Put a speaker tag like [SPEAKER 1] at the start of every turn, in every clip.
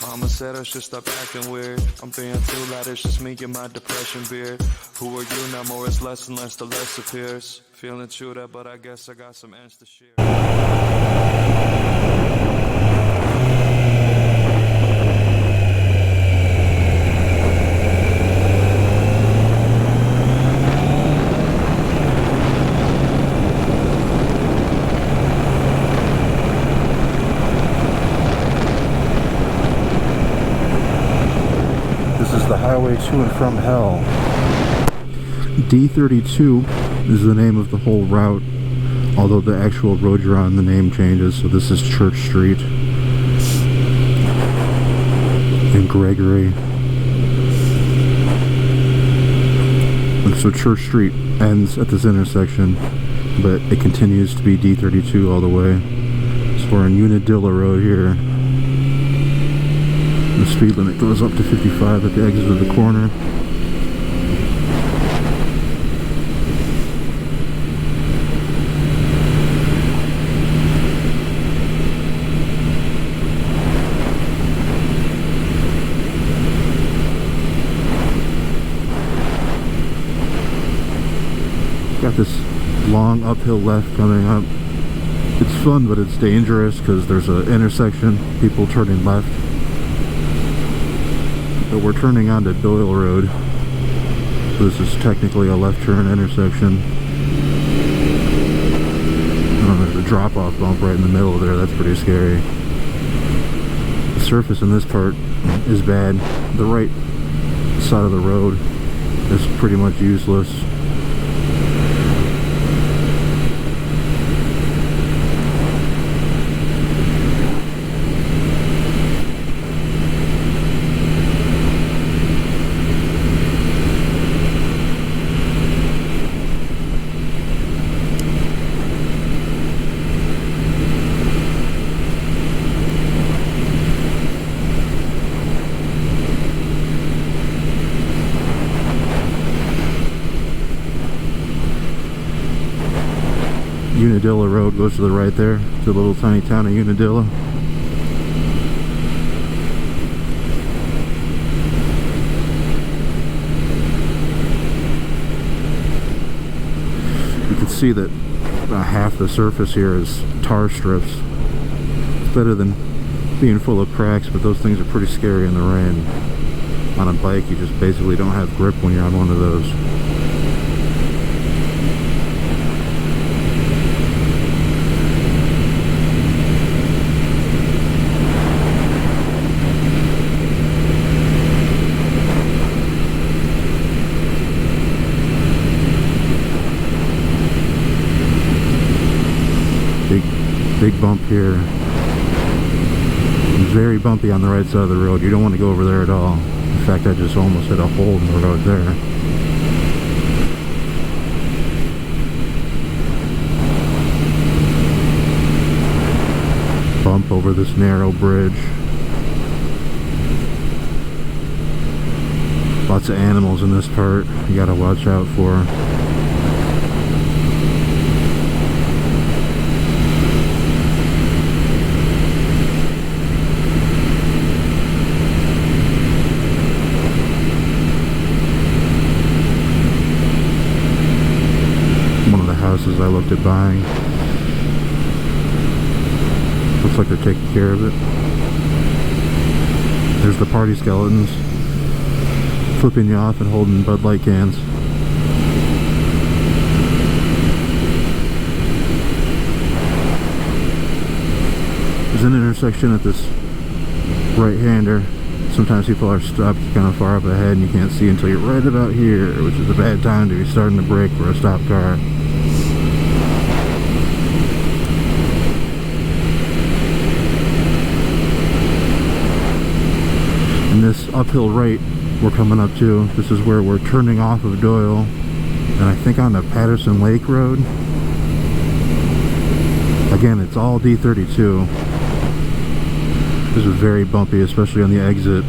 [SPEAKER 1] Mama said I should stop acting weird. I'm being too loud, it's just me and my depression beard. Who are you now? More is less and less, the less appears. Feeling chewed up, but I guess I got some ends to share.
[SPEAKER 2] The highway to and from hell. D32 is the name of the whole route, although the actual road you're on, the name changes. So this is Church Street in Gregory. And so Church Street ends at this intersection, but it continues to be D32 all the way. So we're on Unadilla Road here. The speed limit goes up to 55 at the exit of the corner. Got this long uphill left coming up. It's fun, but it's dangerous because there's an intersection, people turning left. But we're turning onto Doyle Road. So this is technically a left turn intersection. There's a drop-off bump right in the middle there. That's pretty scary. The surface in this part is bad. The right side of the road is pretty much useless. Unadilla Road goes to the right there, to the little tiny town of Unadilla. You can see that about half the surface here is tar strips. It's better than being full of cracks, but those things are pretty scary in the rain. On a bike, you just basically don't have grip when you're on one of those. Big bump here. Very bumpy on the right side of the road. You don't want to go over there at all. In fact, I just almost hit a hole in the road there. Bump over this narrow bridge. Lots of animals in this part you gotta watch out for. Houses I looked at buying. Looks like they're taking care of it. There's the party skeletons flipping you off and holding Bud Light cans. There's an intersection at this right-hander. Sometimes people are stopped kind of far up ahead and you can't see until you're right about here, which is a bad time to be starting to brake for a stopped car. And this uphill right we're coming up to, this is where we're turning off of Doyle and I think on the Patterson Lake Road. Again, it's all D32. This is very bumpy, especially on the exit.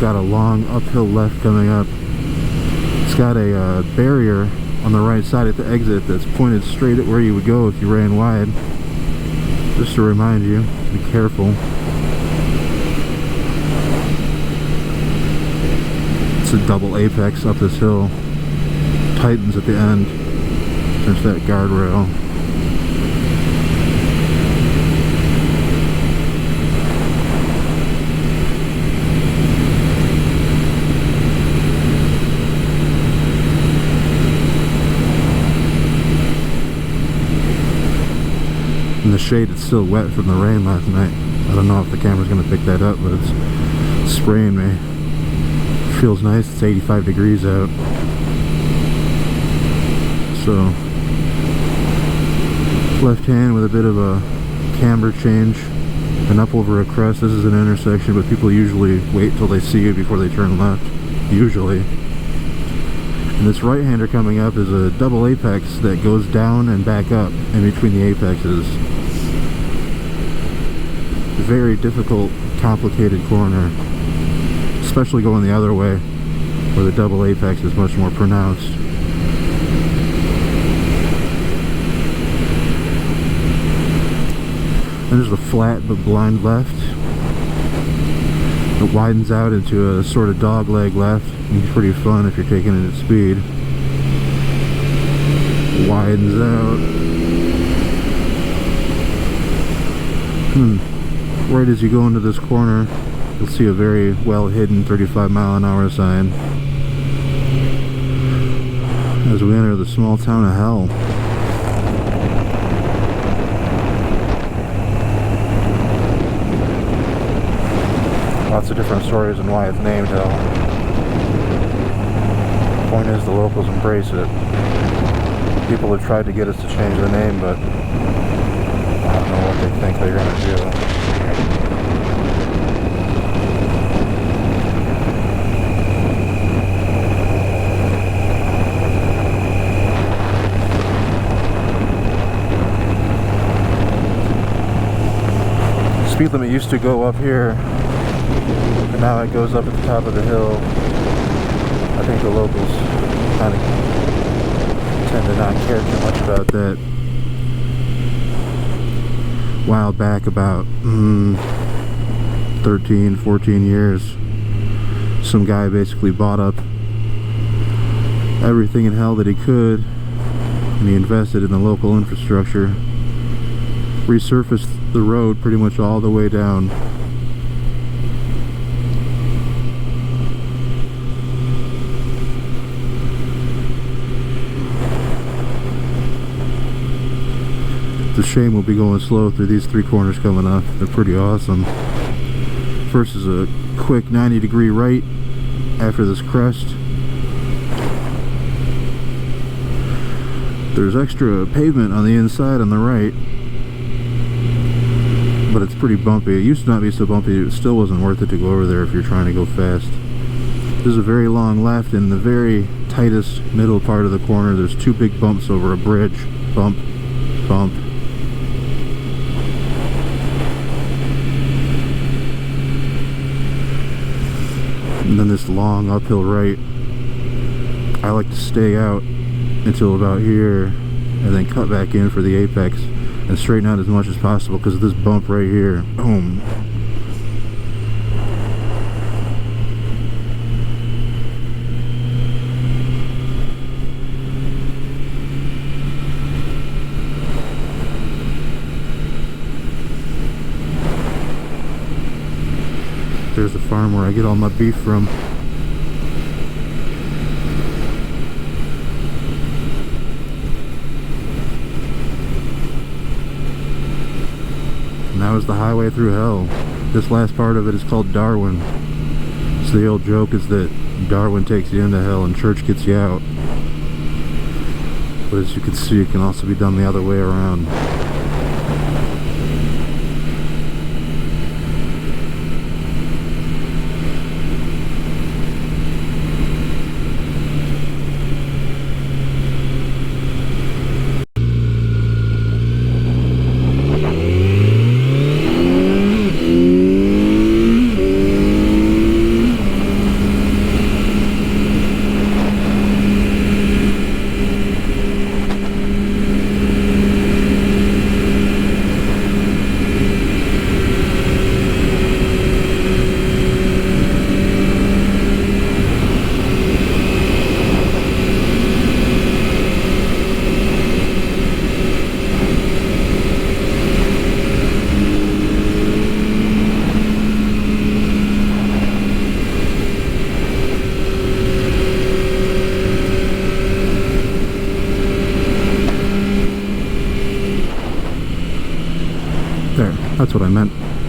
[SPEAKER 2] got a long uphill left coming up. It's got a barrier on the right side at the exit that's pointed straight at where you would go if you ran wide. Just to remind you, be careful. It's a double apex up this hill. Tightens at the end. There's that guardrail. In the shade, it's still wet from the rain last night. I don't know if the camera's going to pick that up, but it's spraying me. Feels nice. It's 85 degrees out. So, left hand with a bit of a camber change and up over a crest. This is an intersection, but people usually wait till they see you before they turn left. Usually. And this right-hander coming up is a double apex that goes down and back up in between the apexes. Very difficult, complicated corner, especially going the other way where the double apex is much more pronounced. And there's a flat but blind left. It widens out into a sort of dog leg left. It's pretty fun if you're taking it at speed. Widens out. Right as you go into this corner, you'll see a very well hidden 35-mile-an-hour sign as we enter the small town of Hell. Lots of different stories on why it's named Hell. The point is, the locals embrace it. People have tried to get us to change the name, but I don't know what they think they're going to do. Speed limit used to go up here, and now it goes up at the top of the hill. I think the locals kind of tend to not care too much about that. A while back, about 13, 14 years, some guy basically bought up everything in Hell that he could, and he invested in the local infrastructure, resurfaced the road pretty much all the way down. It's a shame we'll be going slow through these three corners coming up. They're pretty awesome. First is a quick 90-degree right after this crest. There's extra pavement on the inside on the right, but it's pretty bumpy. It used to not be so bumpy. It still wasn't worth it to go over there if you're trying to go fast. There's a very long left in the very tightest middle part of the corner. There's two big bumps over a bridge. Bump, bump. And then this long uphill right. I like to stay out until about here and then cut back in for the apex and straighten out as much as possible because of this bump right here. Boom. There's the farm where I get all my beef from. And that was the highway through Hell. This last part of it is called Darwin. So the old joke is that Darwin takes you into Hell and church gets you out. But as you can see, it can also be done the other way around. That's what I meant.